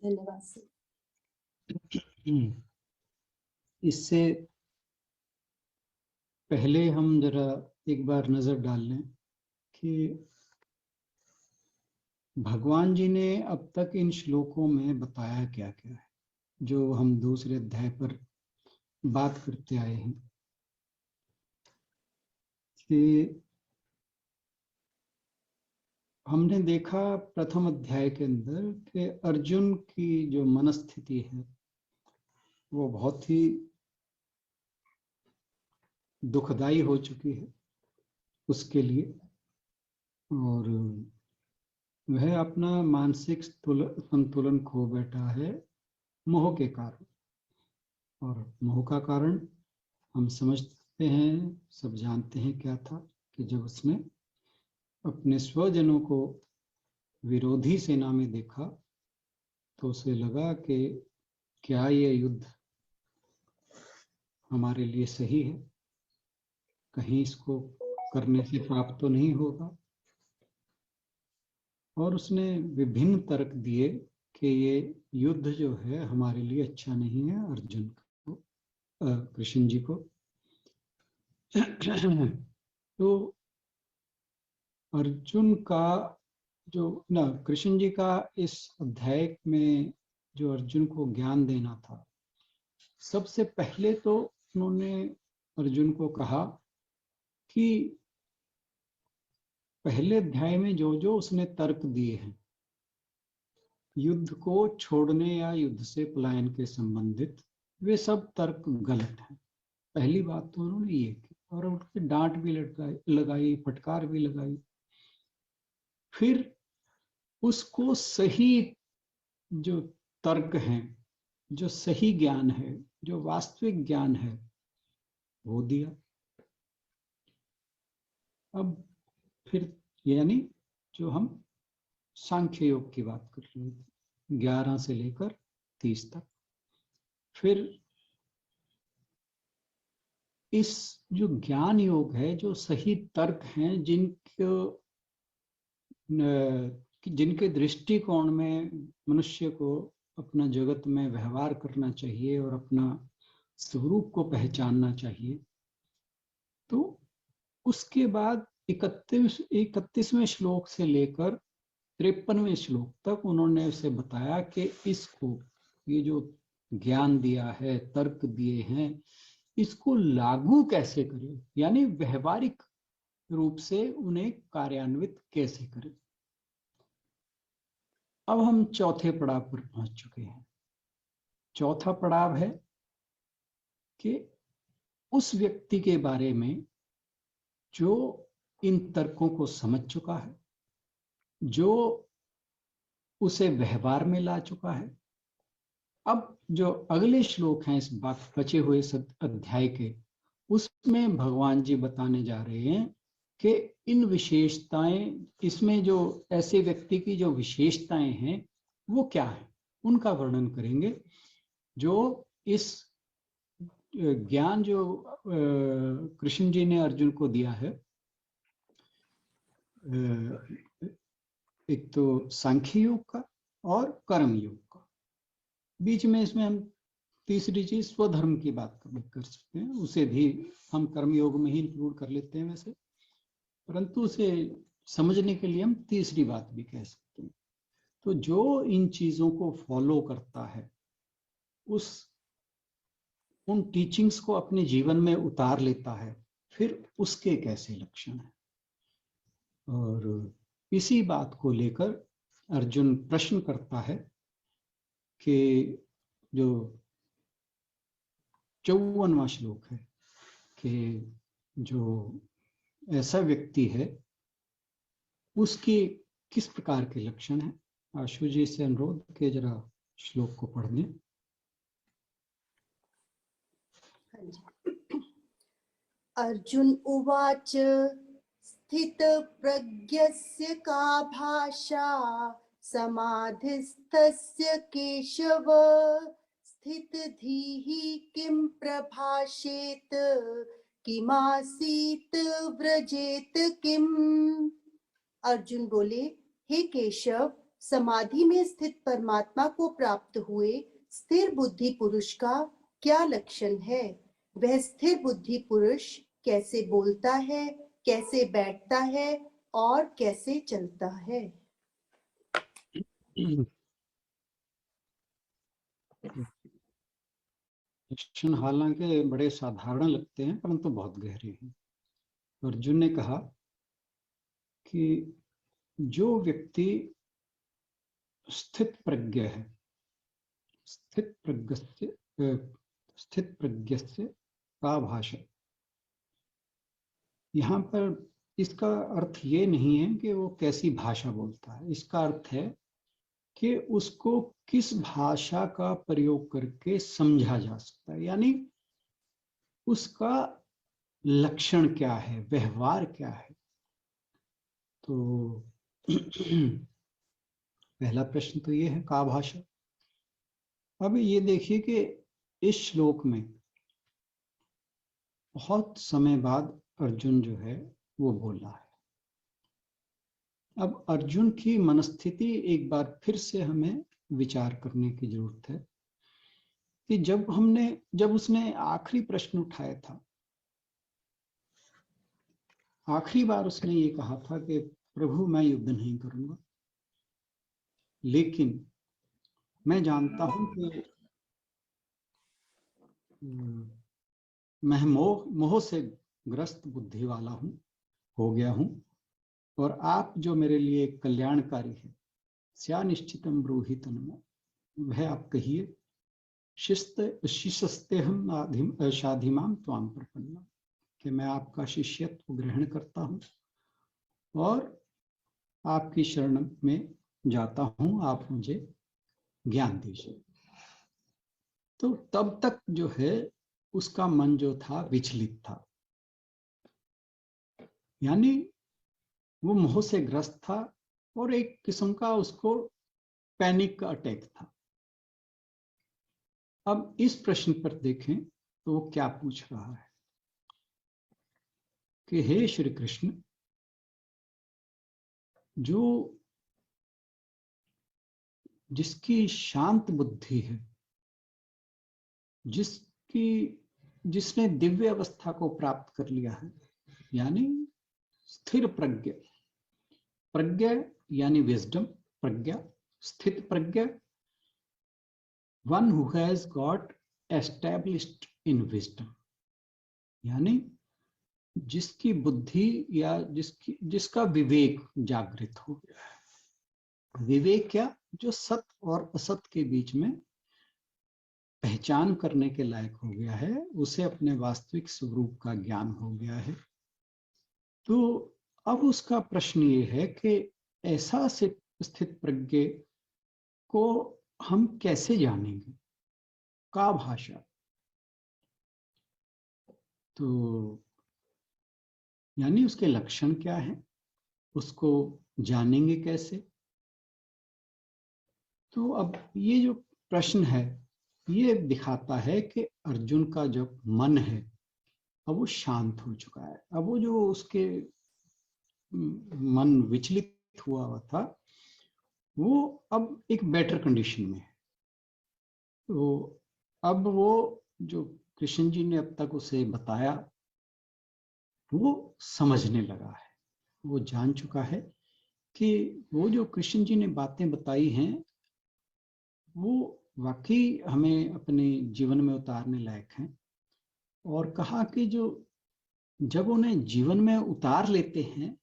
धन्यवाद सर। इससे पहले हम जरा एक बार नजर डाल लें कि भगवान जी ने अब तक इन श्लोकों में बताया क्या क्या है, जो हम दूसरे अध्याय पर बात करते आए हैं। कि हमने देखा प्रथम अध्याय के अंदर कि अर्जुन की जो मनस्थिति है वो बहुत ही दुखदाई हो चुकी है उसके लिए, और वह अपना मानसिक संतुलन खो बैठा है मोह के कारण। और मोह का कारण हम समझते हैं, सब जानते हैं क्या था, कि जब उसने अपने स्वजनों को विरोधी सेना में देखा तो उसे लगा कि क्या ये युद्ध हमारे लिए सही है, कहीं इसको करने से पाप तो नहीं होगा। और उसने विभिन्न तर्क दिए कि ये युद्ध जो है हमारे लिए अच्छा नहीं है, अर्जुन को, कृष्ण जी को। तो अर्जुन का जो कृष्ण जी का इस अध्याय में जो अर्जुन को ज्ञान देना था, सबसे पहले तो उन्होंने अर्जुन को कहा कि पहले अध्याय में जो जो उसने तर्क दिए हैं युद्ध को छोड़ने या युद्ध से पलायन के संबंधित, वे सब तर्क गलत हैं। पहली बात तो उन्होंने ये की, और उनकी डांट भी लगाई, फटकार भी लगाई। फिर उसको सही जो तर्क हैं, जो सही ज्ञान है, जो वास्तविक ज्ञान है, वो दिया। अब फिर यानी जो हम सांख्य योग की बात कर रहे थे 11 से लेकर 30 तक, फिर इस जो ज्ञान योग है, जो सही तर्क हैं, जिनके दृष्टिकोण में मनुष्य को अपना जगत में व्यवहार करना चाहिए और अपना स्वरूप को पहचानना चाहिए, तो उसके बाद 31वें श्लोक से लेकर 53वें श्लोक तक उन्होंने उसे बताया कि इसको, ये जो ज्ञान दिया है, तर्क दिए हैं, इसको लागू कैसे करें, यानी व्यवहारिक रूप से उन्हें कार्यान्वित कैसे करें। अब हम चौथे पड़ाव पर पहुंच चुके हैं। चौथा पड़ाव है कि उस व्यक्ति के बारे में जो इन तर्कों को समझ चुका है, जो उसे व्यवहार में ला चुका है। अब जो अगले श्लोक हैं इस बचे हुए अध्याय के, उसमें भगवान जी बताने जा रहे हैं कि इन विशेषताएं, इसमें जो ऐसे व्यक्ति की जो विशेषताएं हैं वो क्या है, उनका वर्णन करेंगे। जो इस ज्ञान जो कृष्ण जी ने अर्जुन को दिया है, एक तो सांख्य योग का और कर्म योग का, बीच में इसमें हम तीसरी चीज स्वधर्म की बात कर सकते हैं, उसे भी हम कर्म योग में ही इंक्लूड कर लेते हैं वैसे, परंतु उसे समझने के लिए हम तीसरी बात भी कह सकते हैं। तो जो इन चीजों को फॉलो करता है, उन टीचिंग्स को अपने जीवन में उतार लेता है, फिर उसके कैसे लक्षण हैं। और इसी बात को लेकर अर्जुन प्रश्न करता है कि जो 54वां श्लोक है कि जो ऐसा व्यक्ति है उसके किस प्रकार के लक्षण हैं। आशु जी से अनुरोध के जरा श्लोक को पढ़ दें। अर्जुन उवाच स्थित प्रज्ञस्य का भाषा समाधिस्थस्य केशव स्थित धीः किं प्रभाषेत किमासीत व्रजेत किम। अर्जुन बोले, हे केशव, समाधि में स्थित परमात्मा को प्राप्त हुए स्थिर बुद्धि पुरुष का क्या लक्षण है? वह स्थिर बुद्धि पुरुष कैसे बोलता है, कैसे बैठता है और कैसे चलता है? प्रश्न हालांकि बड़े साधारण लगते हैं परंतु बहुत गहरे हैं। अर्जुन ने कहा कि जो व्यक्ति स्थित प्रज्ञ है, स्थित प्रज्ञस्य का भाषा, यहाँ पर इसका अर्थ ये नहीं है कि वो कैसी भाषा बोलता है। इसका अर्थ है कि उसको किस भाषा का प्रयोग करके समझा जा सकता है, यानी उसका लक्षण क्या है, व्यवहार क्या है। तो पहला प्रश्न तो ये है, का भाषा। अब ये देखिए कि इस श्लोक में बहुत समय बाद अर्जुन जो है वो बोला है। अब अर्जुन की मनस्थिति एक बार फिर से हमें विचार करने की जरूरत है कि जब उसने आखिरी प्रश्न उठाया था, आखिरी बार उसने ये कहा था कि प्रभु मैं युद्ध नहीं करूंगा, लेकिन मैं जानता हूं कि मैं मोह से ग्रस्त बुद्धि वाला हूं, हो गया हूं, और आप जो मेरे लिए कल्याणकारी है, स्या निश्चितम ब्रूहि तन्मे, वह आप कहिए। शिष्यस्ते हम शाधिमाम त्वाम प्रपन्ना, कि मैं आपका शिष्यत्व ग्रहण करता हूं और आपकी शरण में जाता हूं, आप मुझे ज्ञान दीजिए। तो तब तक जो है उसका मन जो था विचलित था, यानी वो मोह से ग्रस्त था और एक किस्म का उसको पैनिक का अटैक था। अब इस प्रश्न पर देखें तो वो क्या पूछ रहा है कि हे श्री कृष्ण, जिसकी शांत बुद्धि है, जिसने दिव्य अवस्था को प्राप्त कर लिया है, यानी स्थिर प्रज्ञ, प्रज्ञा यानी विजडम, प्रज्ञा, स्थित प्रज्ञा, one who has got established in wisdom, यानी जिसकी बुद्धि या जिसका विवेक जागृत हो गया है। विवेक क्या? जो सत्य और असत्य के बीच में पहचान करने के लायक हो गया है, उसे अपने वास्तविक स्वरूप का ज्ञान हो गया है। तो अब उसका प्रश्न ये है कि ऐसा स्थित प्रज्ञ को हम कैसे जानेंगे, का भाषा। तो यानी उसके लक्षण क्या है, उसको जानेंगे कैसे। तो अब ये जो प्रश्न है ये दिखाता है कि अर्जुन का जो मन है अब वो शांत हो चुका है। अब वो जो उसके मन विचलित हुआ था वो अब एक बेटर कंडीशन में है। तो अब वो जो कृष्ण जी ने अब तक उसे बताया वो समझने लगा है, वो जान चुका है कि वो जो कृष्ण जी ने बातें बताई हैं वो वाकई हमें अपने जीवन में उतारने लायक हैं। और कहा कि जब उन्हें जीवन में उतार लेते हैं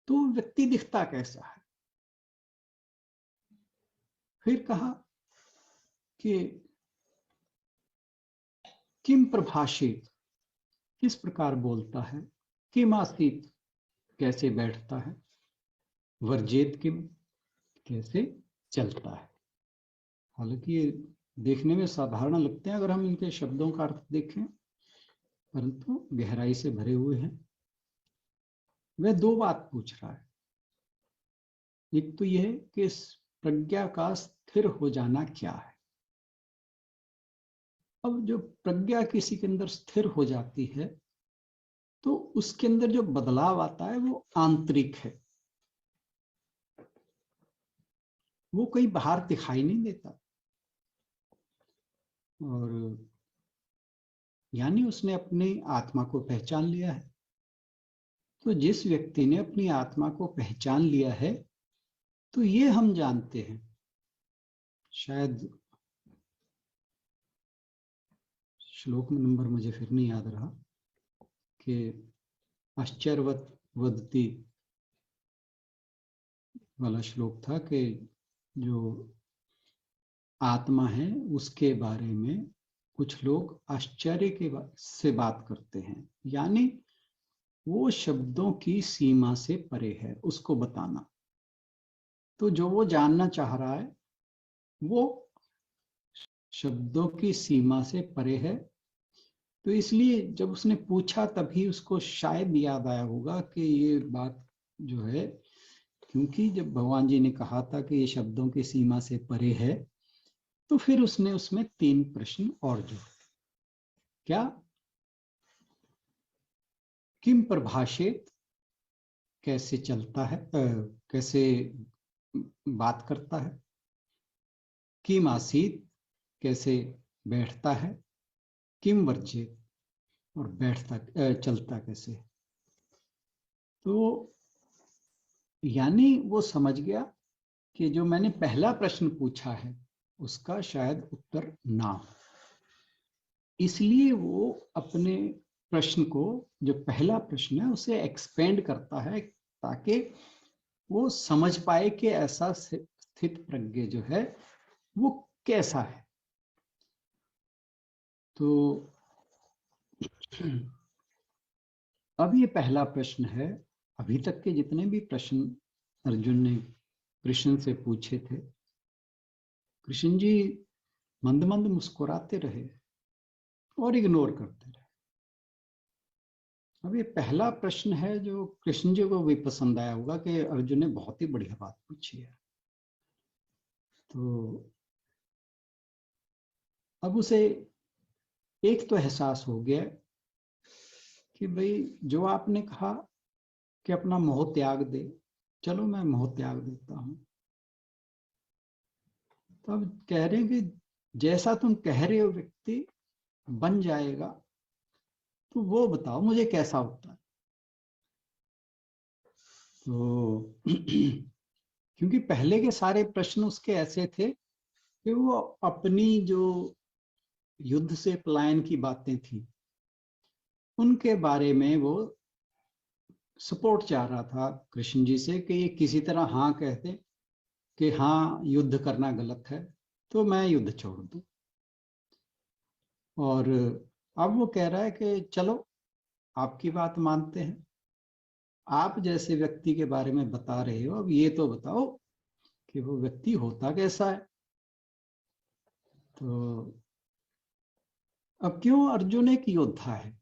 तो व्यक्ति दिखता कैसा है। फिर कहा कि किम प्रभाषित, किस प्रकार बोलता है, किम आसीत, कैसे बैठता है, वर्जेत किम, कैसे चलता है। हालांकि ये देखने में साधारण लगते हैं अगर हम इनके शब्दों का अर्थ देखें, परंतु गहराई से भरे हुए हैं। वह दो बात पूछ रहा है। एक तो यह कि इस प्रज्ञा का स्थिर हो जाना क्या है। अब जो प्रज्ञा किसी के अंदर स्थिर हो जाती है तो उसके अंदर जो बदलाव आता है वो आंतरिक है। वो कहीं बाहर दिखाई नहीं देता, और यानी उसने अपनी आत्मा को पहचान लिया है। तो जिस व्यक्ति ने अपनी आत्मा को पहचान लिया है, तो ये हम जानते हैं, शायद श्लोक नंबर मुझे फिर नहीं याद रहा, कि आश्चर्यवत वदति वाला श्लोक था, कि जो आत्मा है उसके बारे में कुछ लोग आश्चर्य के से बात करते हैं, यानी वो शब्दों की सीमा से परे है, उसको बताना। तो जो वो जानना चाह रहा है वो शब्दों की सीमा से परे है, तो इसलिए जब उसने पूछा तभी उसको शायद याद आया होगा कि ये बात जो है, क्योंकि जब भगवान जी ने कहा था कि ये शब्दों की सीमा से परे है, तो फिर उसने उसमें 3 प्रश्न और जोड़े। क्या? किम प्रभाषेत, कैसे चलता है, कैसे बात करता है। किम आसीत, कैसे बैठता है। किम वर्जित, और बैठता चलता कैसे। तो यानी वो समझ गया कि जो मैंने पहला प्रश्न पूछा है उसका शायद उत्तर ना हो, इसलिए वो अपने प्रश्न को, जो पहला प्रश्न है, उसे एक्सपेंड करता है ताकि वो समझ पाए कि ऐसा स्थित प्रज्ञ जो है वो कैसा है। तो अब ये पहला प्रश्न है। अभी तक के जितने भी प्रश्न अर्जुन ने कृष्ण से पूछे थे, कृष्ण जी मंद मंद मुस्कुराते रहे और इग्नोर करते रहे। अब ये पहला प्रश्न है जो कृष्ण जी को भी पसंद आया होगा कि अर्जुन ने बहुत ही बढ़िया बात पूछी है। तो अब उसे एक तो एहसास हो गया कि भाई जो आपने कहा कि अपना मोह त्याग दे, चलो मैं मोह त्याग देता हूं। तो अब कह रहे हैं कि जैसा तुम कह रहे हो व्यक्ति बन जाएगा, तो वो बताओ मुझे कैसा होता है। तो क्योंकि पहले के सारे प्रश्न उसके ऐसे थे कि वो अपनी जो युद्ध से पलायन की बातें थी उनके बारे में वो सपोर्ट चाह रहा था कृष्ण जी से, कि ये किसी तरह हाँ कहते कि हाँ युद्ध करना गलत है तो मैं युद्ध छोड़ दूं। और अब वो कह रहा है कि चलो आपकी बात मानते हैं, आप जैसे व्यक्ति के बारे में बता रहे हो, अब ये तो बताओ कि वो व्यक्ति होता कैसा है। तो अब क्यों अर्जुन एक योद्धा है,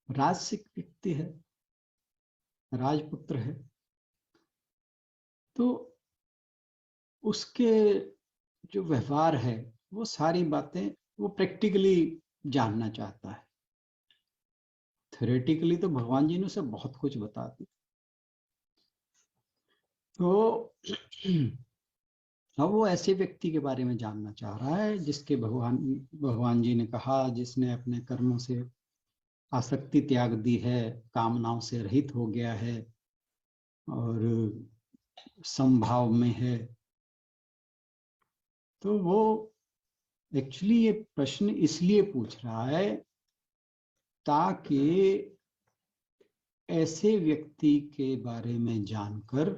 राजसिक व्यक्ति है, राजपुत्र है, तो उसके जो व्यवहार है वो सारी बातें वो प्रैक्टिकली जानना चाहता है। थ्योरेटिकली तो भगवान जी ने उसे बहुत कुछ बता दी। तो अब वो ऐसे व्यक्ति के बारे में जानना चाह रहा है जिसके भगवान जी ने कहा, जिसने अपने कर्मों से आसक्ति त्याग दी है, कामनाओं से रहित हो गया है और समभाव में है। तो वो एक्चुअली ये प्रश्न इसलिए पूछ रहा है ताकि ऐसे व्यक्ति के बारे में जानकर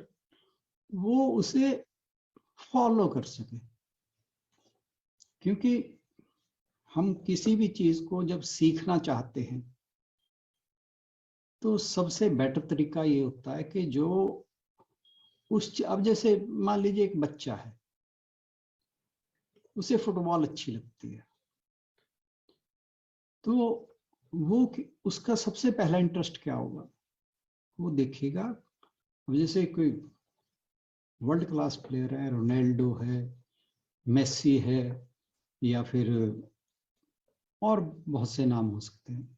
वो उसे फॉलो कर सके। क्योंकि हम किसी भी चीज को जब सीखना चाहते हैं तो सबसे बेटर तरीका ये होता है कि जो अब जैसे मान लीजिए एक बच्चा है, उसे फुटबॉल अच्छी लगती है, तो वो उसका सबसे पहला इंटरेस्ट क्या होगा, वो देखेगा। जैसे कोई वर्ल्ड क्लास प्लेयर है, रोनाल्डो है, मेसी है, या फिर और बहुत से नाम हो सकते हैं,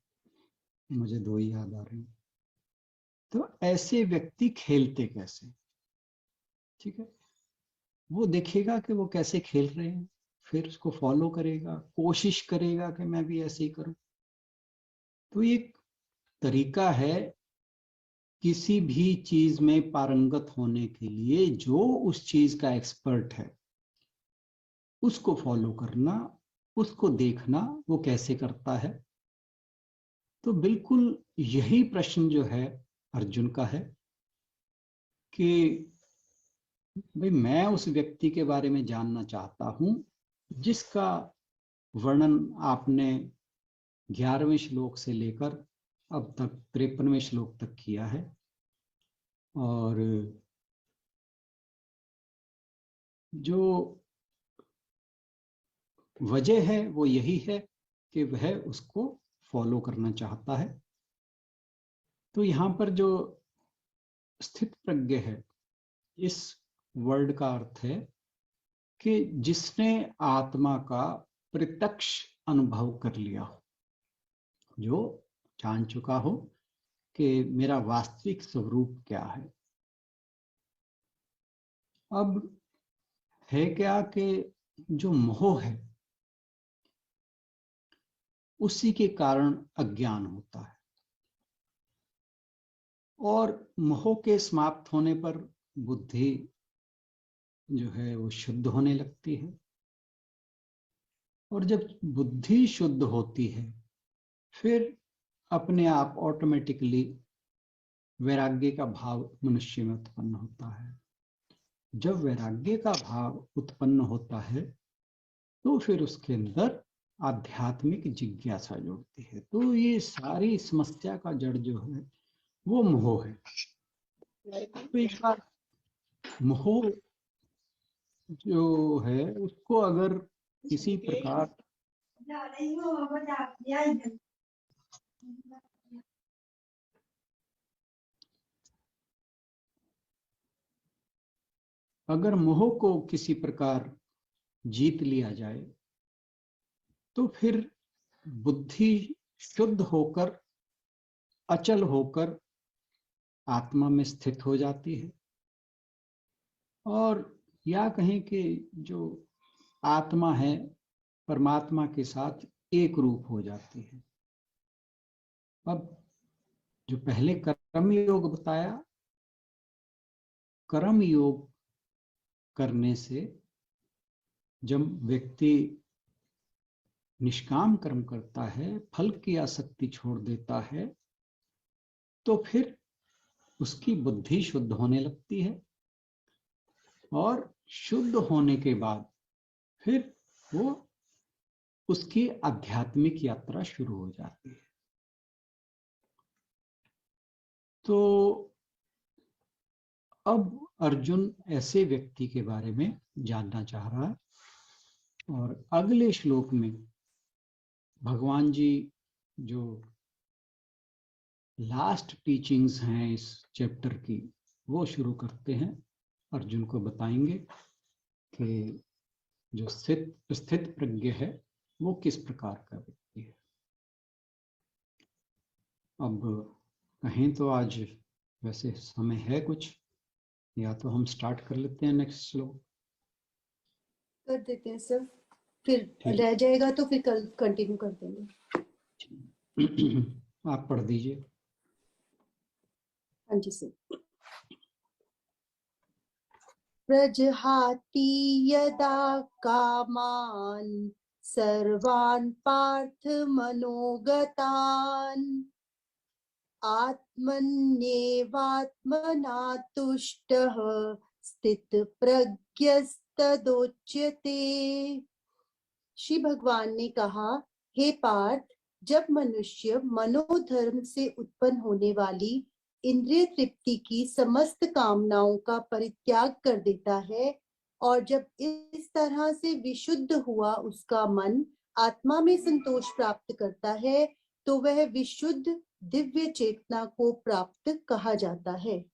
मुझे 2 ही याद आ रहे हैं। तो ऐसे व्यक्ति खेलते कैसे, ठीक है, वो देखेगा कि वो कैसे खेल रहे हैं, फिर उसको फॉलो करेगा, कोशिश करेगा कि मैं भी ऐसे ही करूं। तो एक तरीका है किसी भी चीज में पारंगत होने के लिए, जो उस चीज का एक्सपर्ट है उसको फॉलो करना, उसको देखना वो कैसे करता है। तो बिल्कुल यही प्रश्न जो है अर्जुन का है कि भाई मैं उस व्यक्ति के बारे में जानना चाहता हूं जिसका वर्णन आपने 11वें श्लोक से लेकर अब तक 53वें श्लोक तक किया है। और जो वजह है वो यही है कि वह उसको फॉलो करना चाहता है। तो यहां पर जो स्थित प्रज्ञ है, इस वर्ड का अर्थ है कि जिसने आत्मा का प्रत्यक्ष अनुभव कर लिया हो, जो जान चुका हो कि मेरा वास्तविक स्वरूप क्या है। अब है क्या कि जो मोह है उसी के कारण अज्ञान होता है, और मोह के समाप्त होने पर बुद्धि जो है वो शुद्ध होने लगती है। और जब बुद्धि शुद्ध होती है फिर अपने आप ऑटोमेटिकली वैराग्य का भाव मनुष्य में उत्पन्न होता है। जब वैराग्य का भाव उत्पन्न होता है तो फिर उसके अंदर आध्यात्मिक जिज्ञासा जुड़ती है। तो ये सारी समस्या का जड़ जो है वो मोह है। तो एक बार मोह जो है उसको अगर किसी प्रकार अगर मोह को किसी प्रकार जीत लिया जाए तो फिर बुद्धि शुद्ध होकर, अचल होकर आत्मा में स्थित हो जाती है, और या कहें कि जो आत्मा है परमात्मा के साथ एक रूप हो जाती है। अब जो पहले कर्म योग बताया, कर्म योग करने से जब व्यक्ति निष्काम कर्म करता है, फल की आसक्ति छोड़ देता है, तो फिर उसकी बुद्धि शुद्ध होने लगती है, और शुद्ध होने के बाद फिर वो उसकी आध्यात्मिक यात्रा शुरू हो जाती है। तो अब अर्जुन ऐसे व्यक्ति के बारे में जानना चाह रहा है, और अगले श्लोक में भगवान जी जो लास्ट टीचिंग्स हैं इस चैप्टर की वो शुरू करते हैं। अर्जुन को बताएंगे कि जो स्थित प्रज्ञ है वो किस प्रकार का व्यक्ति है। अब कहें तो आज वैसे समय है कुछ, या तो हम स्टार्ट कर लेते हैं नेक्स्ट श्लोक। कर देते हैं सर, फिर ठीक, रह जाएगा तो फिर कल कंटिन्यू कर देंगे। आप पढ़ दीजिए। हाँ जी सर। प्रजहाति यदा कामान् सर्वान् पार्थ मनोगतान् आत्मन्येवात्मना तुष्टः स्थितप्रज्ञस्तदोच्यते। श्री भगवान ने कहा, हे पार्थ, जब मनुष्य मनोधर्म से उत्पन्न होने वाली इंद्रिय तृप्ति की समस्त कामनाओं का परित्याग कर देता है, और जब इस तरह से विशुद्ध हुआ उसका मन आत्मा में संतोष प्राप्त करता है, तो वह विशुद्ध दिव्य चेतना को प्राप्त कहा जाता है।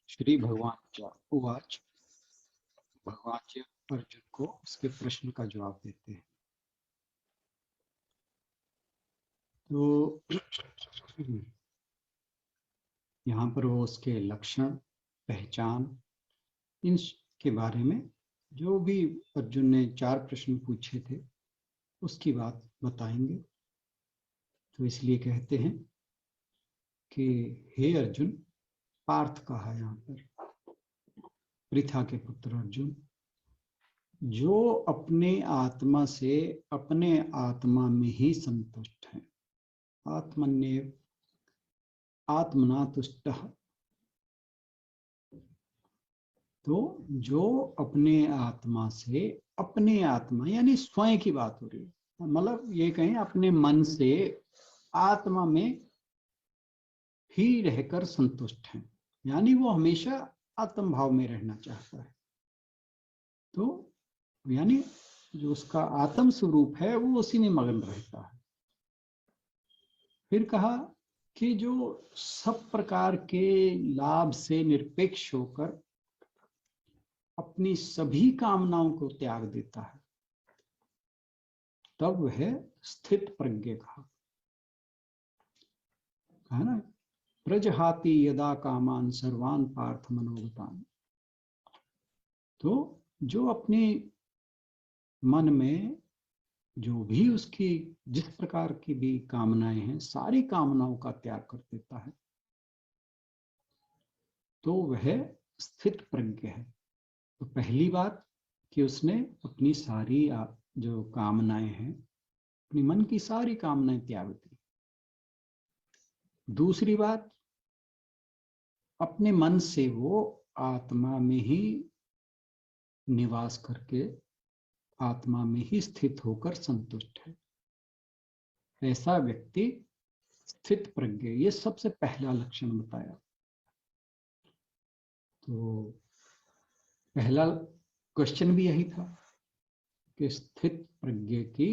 श्री भगवान उवाच, भगवान जी अर्जुन को उसके प्रश्न का जवाब देते हैं। तो यहाँ पर वो उसके लक्षण, पहचान, इन के बारे में जो भी अर्जुन ने 4 प्रश्न पूछे थे उसकी बात बताएंगे। तो इसलिए कहते हैं कि हे अर्जुन, पार्थ कहा यहाँ पर, पृथा के पुत्र अर्जुन, जो अपने आत्मा से अपने आत्मा में ही संतुष्ट है, आत्मन्येव आत्मना तुष्टः, तो जो अपने आत्मा से, अपने आत्मा यानी स्वयं की बात हो रही है, मतलब ये कहें अपने मन से आत्मा में ही रहकर संतुष्ट है, यानी वो हमेशा आत्म भाव में रहना चाहता है। तो यानी जो उसका आत्म स्वरूप है वो उसी में मगन रहता है। फिर कहा कि जो सब प्रकार के लाभ से निरपेक्ष होकर अपनी सभी कामनाओं को त्याग देता है, तब वह स्थित प्रज्ञ कहा है ना, प्रजहाति यदा कामान सर्वान पार्थ मनोगतान। तो जो अपने मन में जो भी उसकी जिस प्रकार की भी कामनाएं हैं, सारी कामनाओं का त्याग कर देता है, तो वह स्थित प्रज्ञ है। तो पहली बात कि उसने अपनी सारी जो कामनाएं हैं, अपनी मन की सारी कामनाएं त्याग दी। दूसरी बात, अपने मन से वो आत्मा में ही निवास करके आत्मा में ही स्थित होकर संतुष्ट है, ऐसा व्यक्ति स्थित प्रज्ञ। ये सबसे पहला लक्षण बताया। तो पहला क्वेश्चन भी यही था कि स्थित प्रज्ञ की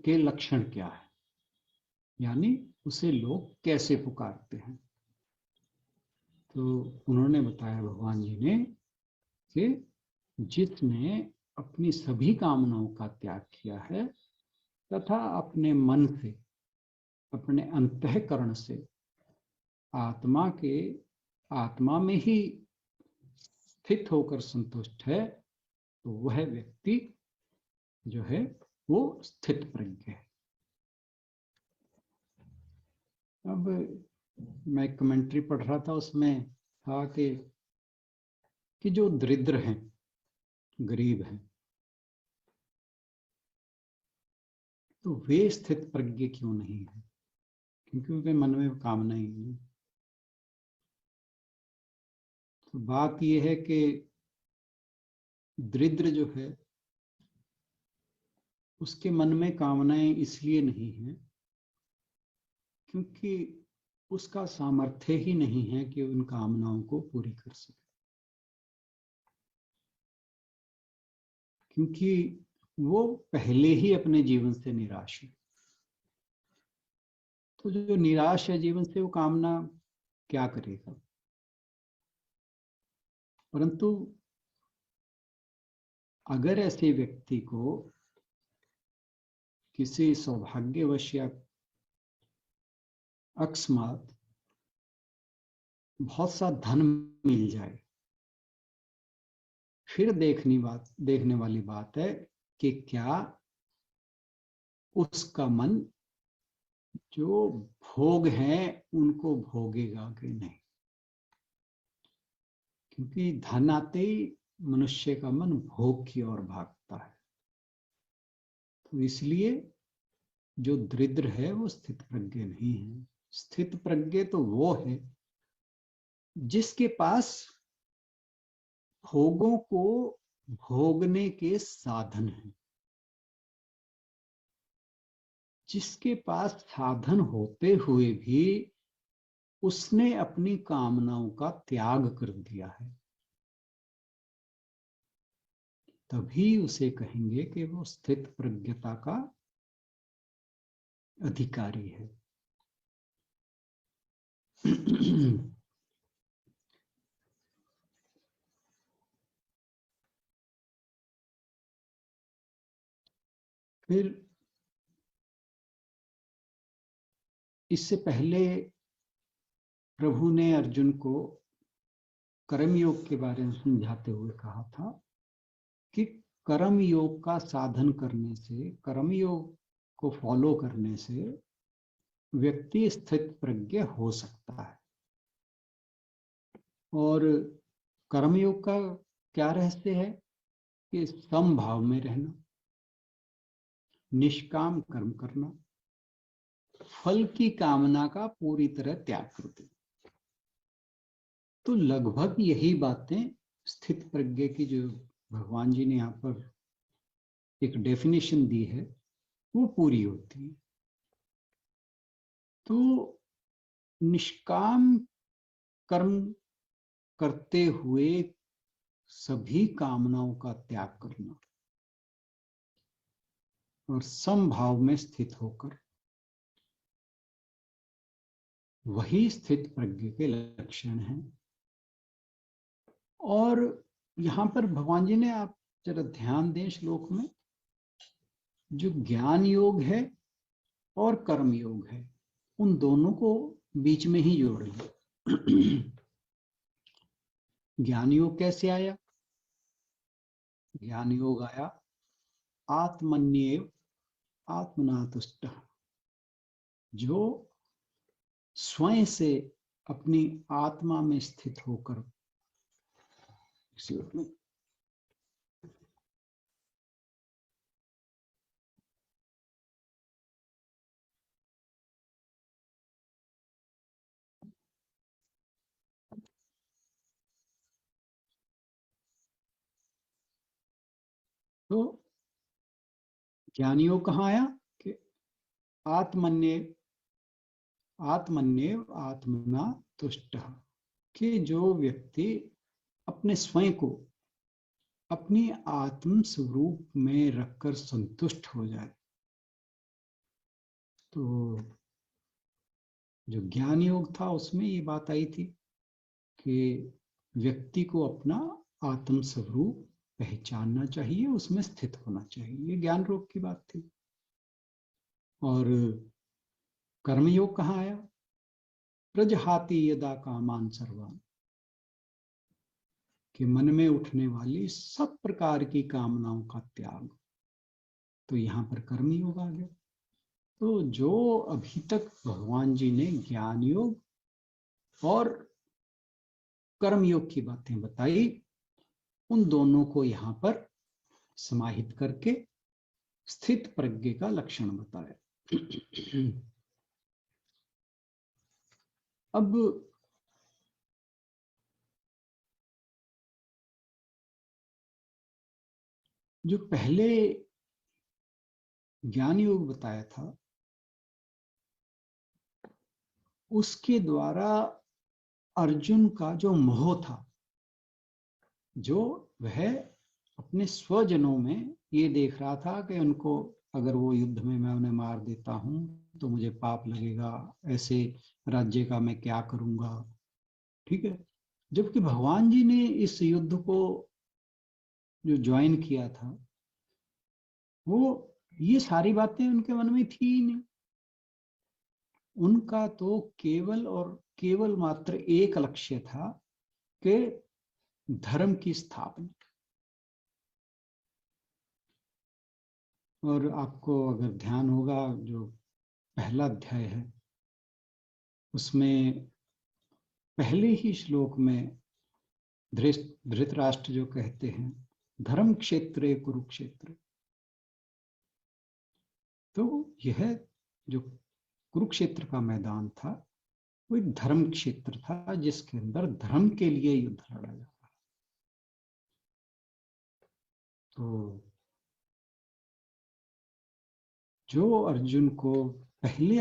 के लक्षण क्या है, यानी उसे लोग कैसे पुकारते हैं। तो उन्होंने बताया भगवान जी ने कि जिसने अपनी सभी कामनाओं का त्याग किया है तथा अपने मन से, अपने अंतःकरण से आत्मा में ही स्थित होकर संतुष्ट है, तो वह व्यक्ति जो है वो स्थित प्रज्ञ है। अब मैं कमेंट्री पढ़ रहा था, उसमें था कि जो दरिद्र हैं, गरीब हैं, तो वे स्थित प्रज्ञ क्यों नहीं है, क्योंकि उनके मन में कामना ही नहीं। तो बात यह है कि दरिद्र जो है उसके मन में कामनाएं इसलिए नहीं है क्योंकि उसका सामर्थ्य ही नहीं है कि उन कामनाओं को पूरी कर सके, क्योंकि वो पहले ही अपने जीवन से निराश है। तो जो निराश है जीवन से, वो कामना क्या करेगा। परंतु अगर ऐसे व्यक्ति को किसी सौभाग्यवश या अकस्मात बहुत सा धन मिल जाए, फिर देखने वाली बात है कि क्या उसका मन जो भोग हैं उनको भोगेगा कि नहीं। क्योंकि धन आते ही मनुष्य का मन भोग की ओर भागता है। तो इसलिए जो दरिद्र है वो स्थित प्रज्ञ नहीं है। स्थित प्रज्ञ तो वो है जिसके पास भोगों को भोगने के साधन हैं, जिसके पास साधन होते हुए भी उसने अपनी कामनाओं का त्याग कर दिया है, तभी उसे कहेंगे कि वो स्थित प्रज्ञता का अधिकारी है। फिर इससे पहले प्रभु ने अर्जुन को कर्मयोग के बारे में समझाते हुए कहा था कि कर्मयोग का साधन करने से, कर्मयोग को फॉलो करने से व्यक्ति स्थित प्रज्ञ हो सकता है। और कर्मयोग का क्या रहस्य है कि समभाव में रहना, निष्काम कर्म करना, फल की कामना का पूरी तरह त्याग कर देना। तो लगभग यही बातें स्थित प्रज्ञ की जो भगवान जी ने यहाँ पर एक डेफिनेशन दी है वो पूरी होती है। तो निष्काम कर्म करते हुए सभी कामनाओं का त्याग करना और समभाव में स्थित होकर, वही स्थित प्रज्ञ के लक्षण हैं। और यहां पर भगवान जी ने, आप जरा ध्यान दें श्लोक में, जो ज्ञान योग है और कर्म योग है उन दोनों को बीच में ही जोड़ लिया। ज्ञान योग कैसे आया? ज्ञान योग आया आत्मन्येव आत्मना तुष्ट, जो स्वयं से अपनी आत्मा में स्थित होकर, तो ज्ञान योग कहाँ आया कि आत्मन्येव आत्मन्येव आत्मना तुष्ट, कि जो व्यक्ति अपने स्वयं को अपनी आत्म स्वरूप में रखकर संतुष्ट हो जाए। तो जो ज्ञान योग था उसमें ये बात आई थी कि व्यक्ति को अपना आत्म स्वरूप पहचानना चाहिए, उसमें स्थित होना चाहिए, ये ज्ञान योग की बात थी। और कर्मयोग कहाँ आया? प्रजहाति यदा कामान सर्वान, कि मन में उठने वाली सब प्रकार की कामनाओं का त्याग। तो यहां पर कर्मयोग आ गया। तो जो अभी तक भगवान जी ने ज्ञान योग और कर्मयोग की बातें बताई, उन दोनों को यहां पर समाहित करके स्थित प्रज्ञ का लक्षण बताया। अब जो पहले ज्ञान योग बताया था उसके द्वारा अर्जुन का जो मोह था, जो वह अपने स्वजनों में ये देख रहा था कि उनको अगर वो युद्ध में मैं उन्हें मार देता हूं तो मुझे पाप लगेगा, ऐसे राज्य का मैं क्या करूंगा, ठीक है। जबकि भगवान जी ने इस युद्ध को जो ज्वाइन किया था, वो ये सारी बातें उनके मन में थी ही नहीं। उनका तो केवल और केवल मात्र एक लक्ष्य था कि धर्म की स्थापना। और आपको अगर ध्यान होगा, जो पहला अध्याय है उसमें पहले ही श्लोक में धृतराष्ट्र जो कहते हैं धर्म क्षेत्रे कुरुक्षेत्र, तो यह जो कुरुक्षेत्र का मैदान था वो एक धर्म क्षेत्र था जिसके अंदर धर्म के लिए युद्ध लड़ा जा रहा। तो जो अर्जुन को पहले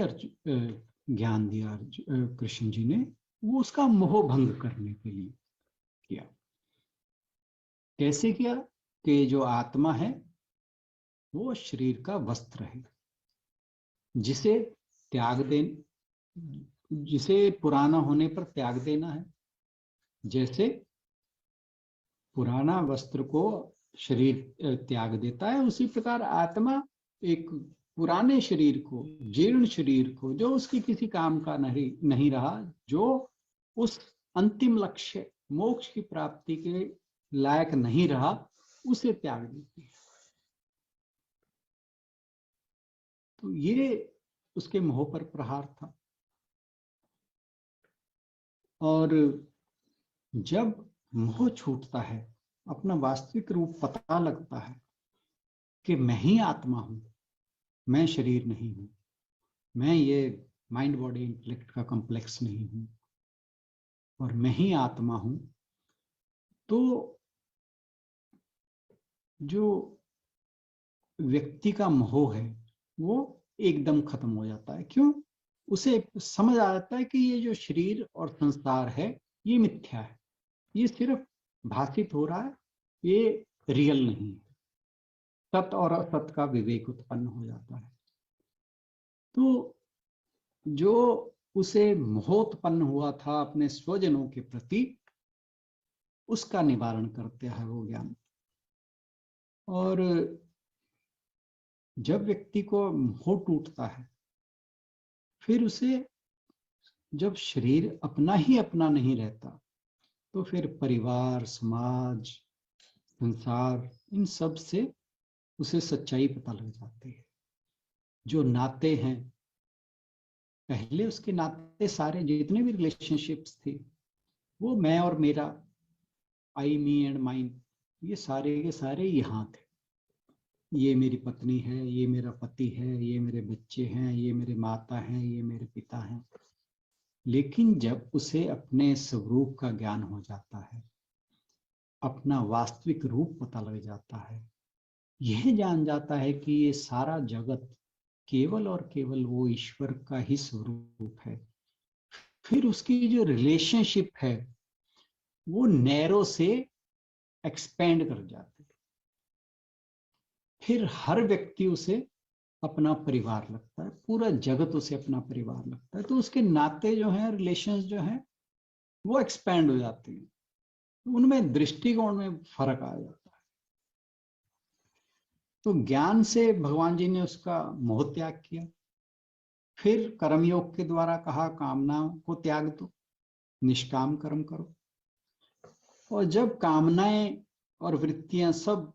ज्ञान दिया कृष्ण जी ने, वो उसका मोह भंग करने के लिए किया। कैसे किया? कि जो आत्मा है वो शरीर का वस्त्र है, जिसे त्याग दे, जिसे पुराना होने पर त्याग देना है। जैसे पुराना वस्त्र को शरीर त्याग देता है, उसी प्रकार आत्मा एक पुराने शरीर को, जीर्ण शरीर को, जो उसकी किसी काम का नहीं रहा, जो उस अंतिम लक्ष्य मोक्ष की प्राप्ति के लायक नहीं रहा, उसे त्याग देती है। तो ये उसके मोह पर प्रहार था। और जब मोह छूटता है, अपना वास्तविक रूप पता लगता है कि मैं ही आत्मा हूं, मैं शरीर नहीं हूं, मैं ये माइंड बॉडी इंटेलेक्ट का कॉम्प्लेक्स नहीं हूं, और मैं ही आत्मा हूं, तो जो व्यक्ति का मोह है वो एकदम खत्म हो जाता है। क्यों? उसे समझ आ जाता है कि ये जो शरीर और संसार है ये मिथ्या है, ये सिर्फ भाषित हो रहा है, ये रियल नहीं है। सत और असत का विवेक उत्पन्न हो जाता है। तो जो उसे मोह उत्पन्न हुआ था अपने स्वजनों के प्रति, उसका निवारण करते है वो ज्ञान। और जब व्यक्ति को मोह टूटता है, फिर उसे जब शरीर अपना ही अपना नहीं रहता, तो फिर परिवार, समाज, संसार, इन सब से उसे सच्चाई पता लग जाती है। जो नाते हैं, पहले उसके नाते सारे जितने भी रिलेशनशिप्स थे, वो मैं और मेरा, आई, मी एंड माइन, ये सारे के सारे यहाँ थे। ये मेरी पत्नी है, ये मेरा पति है, ये मेरे बच्चे हैं, ये मेरे माता हैं, ये मेरे पिता हैं। लेकिन जब उसे अपने स्वरूप का ज्ञान हो जाता है, अपना वास्तविक रूप पता लग जाता है, यह जान जाता है कि ये सारा जगत केवल और केवल वो ईश्वर का ही स्वरूप है, फिर उसकी जो रिलेशनशिप है वो नैरो से एक्सपेंड कर जाती है। फिर हर व्यक्ति उसे अपना परिवार लगता है, पूरा जगत उसे अपना परिवार लगता है। तो उसके नाते जो हैं, रिलेशंस जो हैं, वो एक्सपेंड हो जाते हैं, उनमें दृष्टिकोण में फर्क आ जाता है। तो ज्ञान से भगवान जी ने उसका मोह त्याग किया। फिर कर्मयोग के द्वारा कहा कामनाओं को त्याग दो, निष्काम कर्म करो। और जब कामनाएं और वृत्तियां सब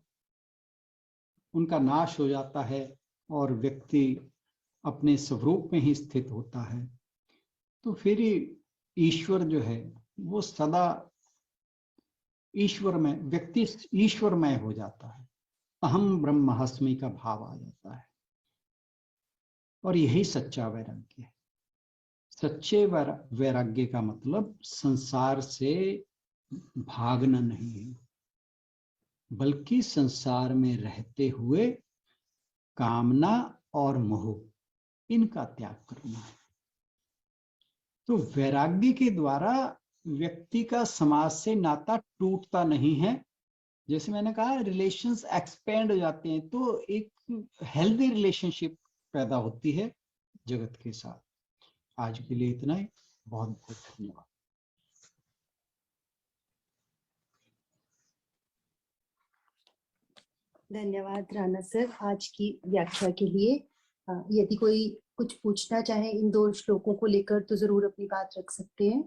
उनका नाश हो जाता है और व्यक्ति अपने स्वरूप में ही स्थित होता है, तो फिर ईश्वर जो है वो सदा ईश्वर में, व्यक्ति ईश्वरमय हो जाता है। अहम ब्रह्मास्मि का भाव आ जाता है। और यही सच्चा वैराग्य है। सच्चे वैराग्य का मतलब संसार से भागना नहीं है, बल्कि संसार में रहते हुए कामना और मोह, इनका त्याग करना है। तो वैराग्य के द्वारा व्यक्ति का समाज से नाता टूटता नहीं है। जैसे मैंने कहा, रिलेशंस एक्सपेंड हो जाते हैं, तो एक हेल्दी रिलेशनशिप पैदा होती है जगत के साथ। आज के लिए इतना ही। बहुत बहुत धन्यवाद। धन्यवाद राणा सर आज की व्याख्या के लिए। यदि कोई कुछ पूछना चाहे इन दो श्लोकों को लेकर तो जरूर अपनी बात रख सकते हैं।